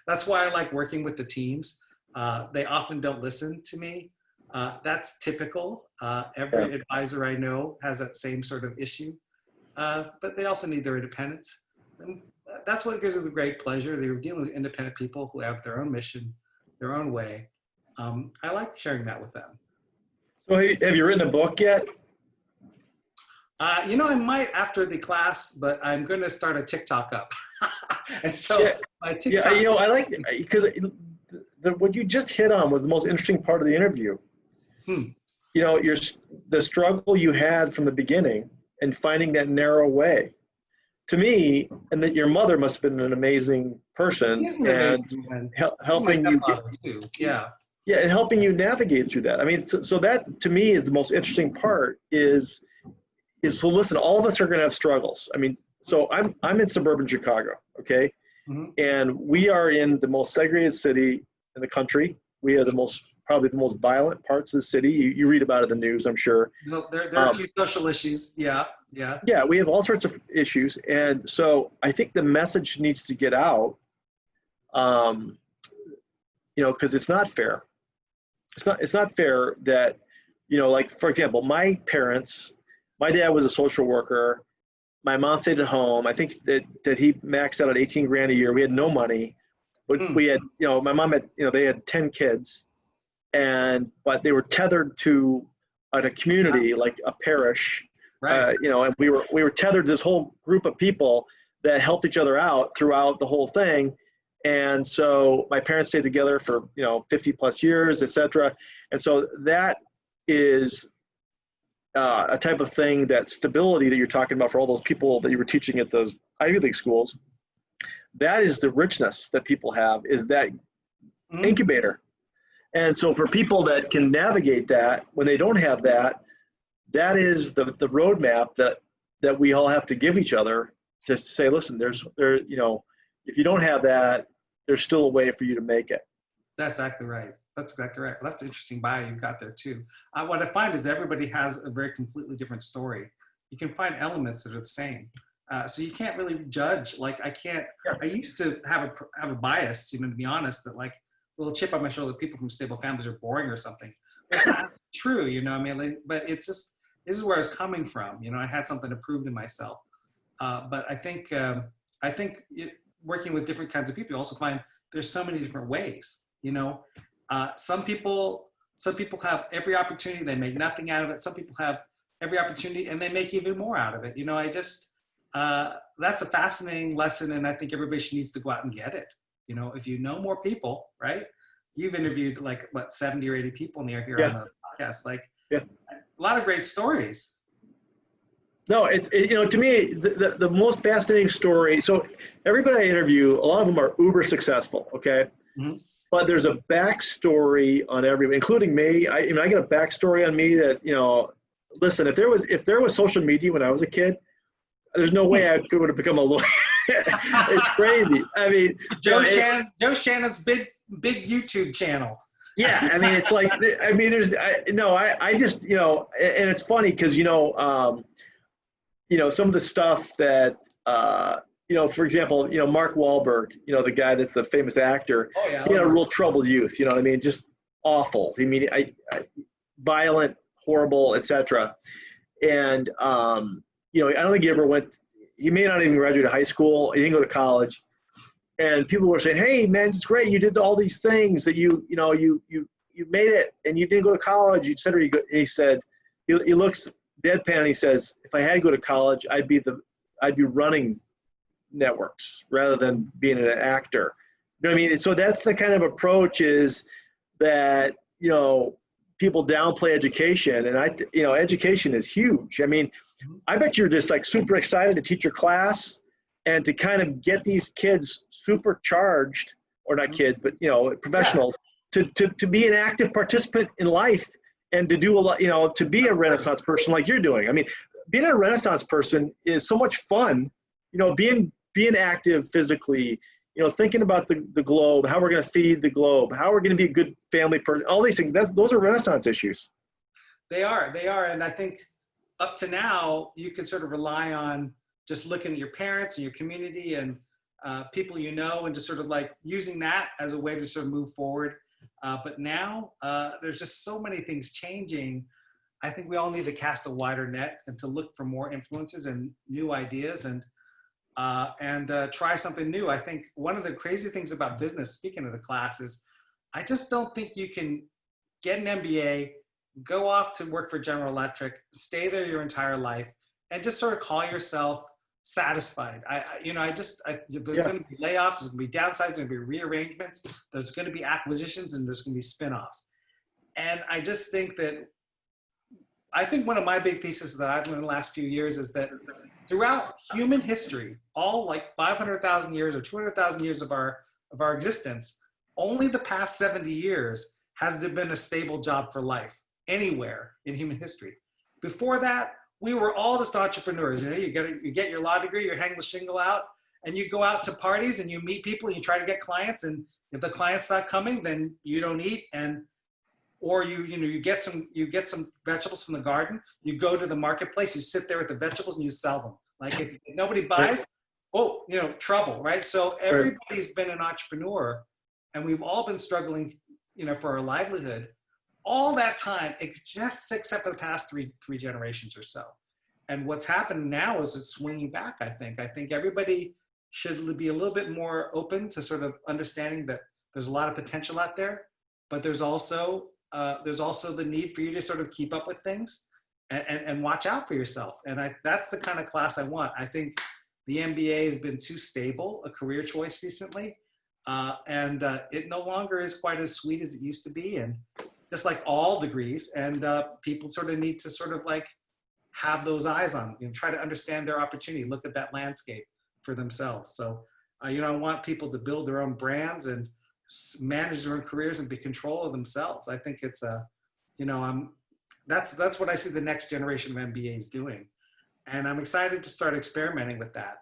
Speaker 2: that's why I like working with the teams. They often don't listen to me. That's typical. Every advisor I know has that same sort of issue, but they also need their independence. And that's what gives us a great pleasure. They're dealing with independent people who have their own mission, their own way. I like sharing that with them.
Speaker 1: So have you written a book yet?
Speaker 2: I might after the class, but I'm going to start a TikTok up. And so my TikTok.
Speaker 1: Yeah, I like, because what you just hit on was the most interesting part of the interview. The struggle you had from the beginning and finding that narrow way. To me, and that your mother must have been an amazing person, and helping you
Speaker 2: too. Yeah,
Speaker 1: and helping you navigate through that. I mean, so that to me is the most interesting part. Is so listen, all of us are going to have struggles. I mean, so I'm in suburban Chicago, okay, and we are in the most segregated city in the country. We are probably the most violent parts of the city. You read about it in the news, I'm sure.
Speaker 2: So there are a few social issues. Yeah.
Speaker 1: Yeah, we have all sorts of issues. And so I think the message needs to get out, because it's not fair. It's not fair that, for example, my dad was a social worker, my mom stayed at home. I think that he maxed out at 18 grand a year. We had no money, but
Speaker 2: Hmm.
Speaker 1: we had, my mom had, they had 10 kids, but they were tethered to a community like a parish,
Speaker 2: Right.
Speaker 1: and we were tethered to this whole group of people that helped each other out throughout the whole thing. And so my parents stayed together for 50 plus years, etc. And so that is a type of thing, that stability that you're talking about for all those people that you were teaching at those Ivy League schools. That is the richness that people have, is that incubator. And so for people that can navigate that when they don't have that, that is the roadmap that we all have to give each other, to say, listen, if you don't have that, there's still a way for you to make it.
Speaker 2: That's exactly right. That's exactly right. Well, that's an interesting bio you've got there too. What I find is everybody has a very completely different story. You can find elements that are the same. So you can't really judge. Like I used to have a bias, to be honest, that like a little chip on my shoulder that people from stable families are boring or something. It's not true, but it's just, this is where I was coming from. I had something to prove to myself. But I think working with different kinds of people, you also find there's so many different ways. Some people have every opportunity, they make nothing out of it. Some people have every opportunity and they make even more out of it. That's a fascinating lesson, and I think everybody needs to go out and get it. If you know more people, right? You've interviewed 70 or 80 people here on the podcast. A lot of great stories.
Speaker 1: No, it's to me the most fascinating story. So everybody I interview, a lot of them are uber successful. Okay.
Speaker 2: Mm-hmm.
Speaker 1: But there's a backstory on everyone, including me. I get a backstory on me that, listen, if there was social media when I was a kid, there's no way I would have become a lawyer. It's crazy. I mean,
Speaker 2: Joe Shannon's big YouTube channel.
Speaker 1: Yeah. I mean, it's like, I just, and it's funny because, some of the stuff that, for example, Mark Wahlberg, the guy that's the famous actor,
Speaker 2: oh, yeah,
Speaker 1: he had a real troubled youth, just awful. Violent, horrible, etc. And, I don't think he may not even graduate high school. He didn't go to college. And people were saying, hey, man, it's great. You did all these things that you made it, and you didn't go to college, etc. He said, he looks deadpan and he says, if I had to go to college, I'd be running networks rather than being an actor. You know what I mean? So that's the kind of approach, is that, people downplay education, and education is huge. I mean, I bet you're just super excited to teach your class and to kind of get these kids supercharged, or not kids, but professionals, to be an active participant in life, and to do a lot, to be a Renaissance person like you're doing. I mean, being a Renaissance person is so much fun, being active physically, thinking about the globe, how we're going to feed the globe, how we're going to be a good family person, all these things. Those are Renaissance issues.
Speaker 2: They are. And I think up to now, you can sort of rely on just looking at your parents and your community and people and just sort of using that as a way to sort of move forward. But now there's just so many things changing. I think we all need to cast a wider net and to look for more influences and new ideas and try something new. I think one of the crazy things about business, speaking of the class, is I just don't think you can get an MBA, go off to work for General Electric, stay there your entire life, and just sort of call yourself satisfied. There's going to be layoffs, there's going to be downsides, there's going to be rearrangements, there's going to be acquisitions, and there's going to be spinoffs. And I just think one of my big theses that I've learned in the last few years is that throughout human history, all 500,000 years or 200,000 years of our existence, only the past 70 years has there been a stable job for life anywhere in human history. Before that, we were all just entrepreneurs. You get your law degree, you hang the shingle out, and you go out to parties and you meet people and you try to get clients. And if the client's not coming, then you don't eat. Or you get some vegetables from the garden. You go to the marketplace, you sit there with the vegetables and you sell them. If nobody buys, trouble, right? So everybody's been an entrepreneur, and we've all been struggling, for our livelihood all that time, except for the past three generations or so. And what's happened now is it's swinging back, I think. I think everybody should be a little bit more open to sort of understanding that there's a lot of potential out there, but there's also the need for you to sort of keep up with things and watch out for yourself. And that's the kind of class I want. I think the MBA has been too stable, a career choice recently, and it no longer is quite as sweet as it used to be. And just like all degrees, and people sort of need to sort of like have those eyes on, try to understand their opportunity, look at that landscape for themselves. So, I want people to build their own brands and manage their own careers and be control of themselves. I think it's that's what I see the next generation of MBAs doing. And I'm excited to start experimenting with that.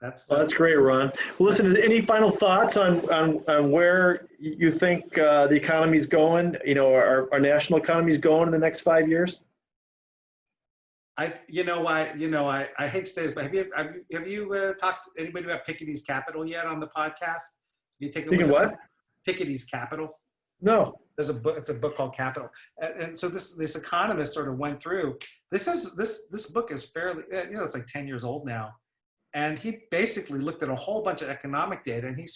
Speaker 1: That's great, Ron. Well, listen, any final thoughts on where you think the economy's going, our national economy's going in the next 5 years?
Speaker 2: I hate to say this, but have you talked to anybody about Piketty's Capital yet on the podcast? Have you taken a look at Piketty's Capital?
Speaker 1: No.
Speaker 2: There's a book. It's a book called Capital, and so this economist sort of went through. This book is fairly, it's like 10 years old now, and he basically looked at a whole bunch of economic data, and he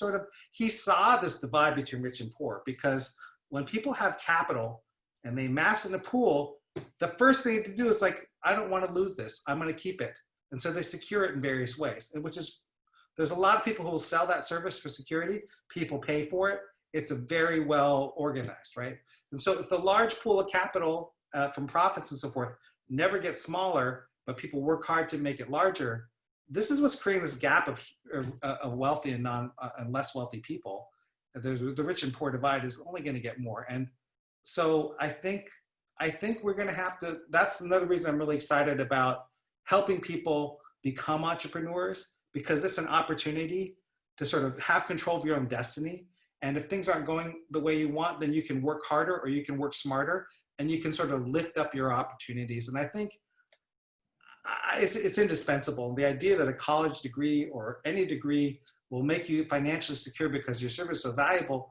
Speaker 2: saw this divide between rich and poor, because when people have capital and they mass in a pool, the first thing to do is like, I don't want to lose this. I'm going to keep it. And so they secure it in various ways, there's a lot of people who will sell that service for security. People pay for it. It's a very well organized, right? And so if the large pool of capital from profits and so forth never gets smaller, but people work hard to make it larger, this is what's creating this gap of wealthy and less wealthy people. The rich and poor divide is only going to get more. And so I think we're going to have to, that's another reason I'm really excited about helping people become entrepreneurs, because it's an opportunity to sort of have control of your own destiny. And if things aren't going the way you want, then you can work harder or you can work smarter, and you can sort of lift up your opportunities. And I think it's indispensable. The idea that a college degree or any degree will make you financially secure because your service is so valuable.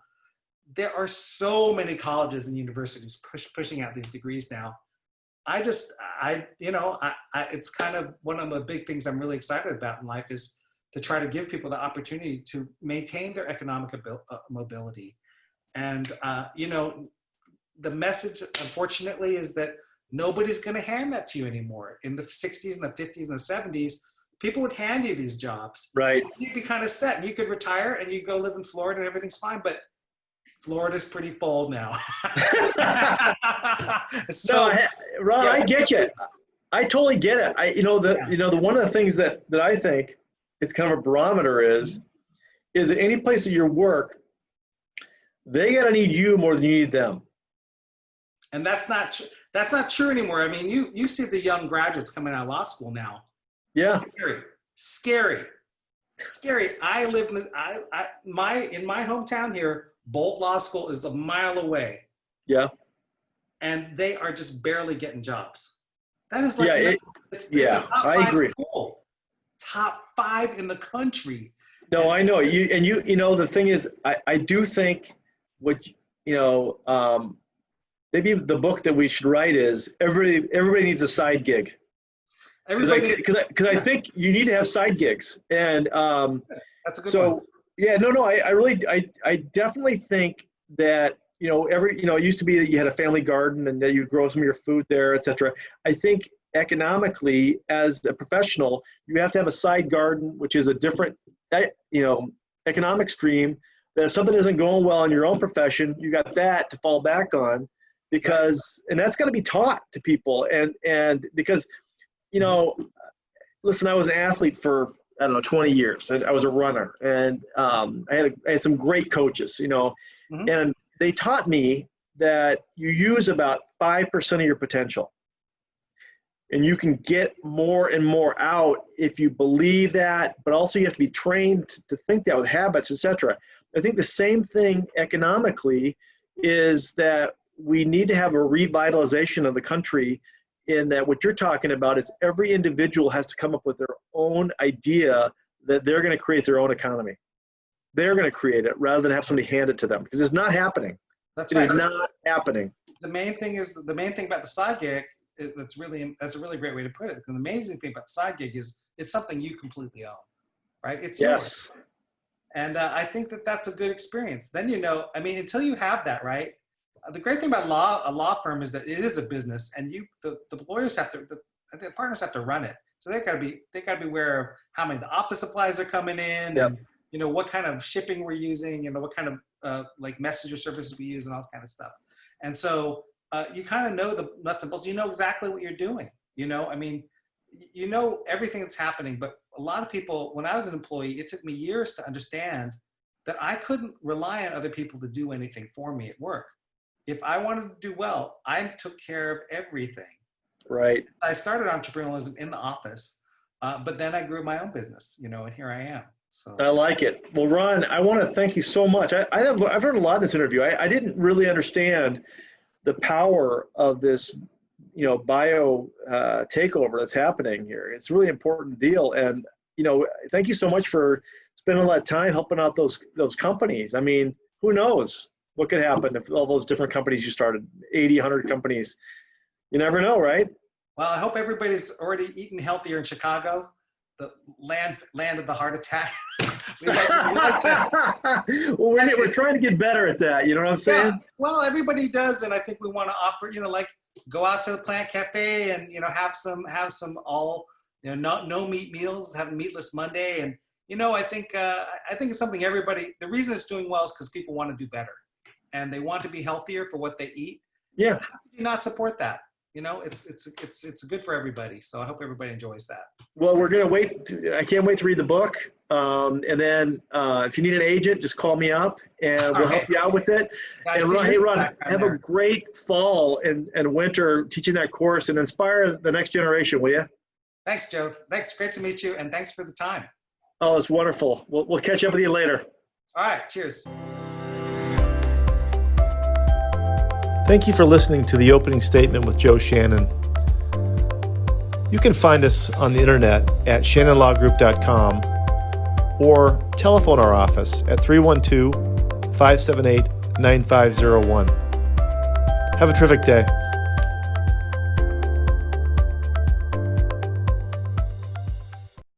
Speaker 2: There are so many colleges and universities pushing out these degrees now. It's kind of one of the big things I'm really excited about in life, is to try to give people the opportunity to maintain their economic mobility. And, the message, unfortunately, is that nobody's going to hand that to you anymore. In the 60s and the 50s and the 70s, people would hand you these jobs.
Speaker 1: Right.
Speaker 2: You'd be kind of set, and you could retire and you go live in Florida and everything's fine. But Florida's pretty full now.
Speaker 1: So, Ron, I get you. I totally get it. One of the things that I think is kind of a barometer is that any place that you work, they got to need you more than you need them.
Speaker 2: And that's not true anymore. I mean, you see the young graduates coming out of law school now.
Speaker 1: Yeah.
Speaker 2: Scary. I live in my hometown here. Bolt Law School is a mile away.
Speaker 1: Yeah.
Speaker 2: And they are just barely getting jobs. That is like, it's a top
Speaker 1: I
Speaker 2: five
Speaker 1: agree.
Speaker 2: school. Top 5 in the country.
Speaker 1: No, I know the thing is, I do think maybe the book that we should write is everybody needs a side gig. Because I think you need to have side gigs. And
Speaker 2: that's a good one.
Speaker 1: Yeah, no, I definitely think that, it used to be that you had a family garden and that you grow some of your food there, et cetera. I think economically, as a professional, you have to have a side garden, which is a different, economic stream. That if something isn't going well in your own profession, you got that to fall back on, and that's got to be taught to people. And because, listen, I was an athlete for, 20 years. I was a runner, and I had some great coaches, and they taught me that you use about 5% of your potential, and you can get more and more out if you believe that, but also you have to be trained to think that with habits, etc. I think the same thing economically is that we need to have a revitalization of the country, in that what you're talking about is every individual has to come up with their own idea that they're going to create their own economy. They're going to create it rather than have somebody hand it to them, because it's not happening.
Speaker 2: That's
Speaker 1: right. It is not happening.
Speaker 2: The main thing about the side gig that's a really great way to put it. The amazing thing about the side gig is it's something you completely own, right? It's yours. And I think that that's a good experience. Then, until you have that, right? The great thing about a law firm is that it is a business, and the lawyers the partners have to run it. So they got to be aware of how many of the office supplies are coming in, and what kind of shipping we're using, what kind of like messenger services we use, and all that kind of stuff. And so you kind of know the nuts and bolts. You know exactly what you're doing. Everything that's happening. But a lot of people, when I was an employee, it took me years to understand that I couldn't rely on other people to do anything for me at work. If I wanted to do well, I took care of everything.
Speaker 1: Right.
Speaker 2: I started entrepreneurialism in the office, but then I grew my own business, and here I am. So
Speaker 1: I like it. Well, Ron, I want to thank you so much. I've heard a lot in this interview. I didn't really understand the power of this, bio takeover that's happening here. It's a really important deal. And, thank you so much for spending a lot of time helping out those companies. I mean, who knows what could happen if all those different companies you started, 80, 100 companies. You never know, right?
Speaker 2: Well, I hope everybody's already eating healthier in Chicago, the land of the heart attack.
Speaker 1: Well, we're trying to get better at that. You know what I'm saying?
Speaker 2: Yeah, well, everybody does, and I think we want to offer, like go out to the Plant Cafe and have some all no meat meals, have a meatless Monday, and I think it's something everybody. The reason it's doing well is because people want to do better, and they want to be healthier for what they eat.
Speaker 1: Yeah.
Speaker 2: How could you not support that? It's good for everybody. So I hope everybody enjoys that.
Speaker 1: Well, we're going to wait. I can't wait to read the book. And then if you need an agent, just call me up and we'll help you out with it. And Ron, have a great fall and winter teaching that course and inspire the next generation, will you?
Speaker 2: Thanks, Joe. Thanks. Great to meet you. And thanks for the time.
Speaker 1: Oh, it's wonderful. We'll catch up with you later.
Speaker 2: All right. Cheers.
Speaker 3: Thank you for listening to The Opening Statement with Joe Shannon. You can find us on the internet at shannonlawgroup.com or telephone our office at 312-578-9501. Have a terrific day.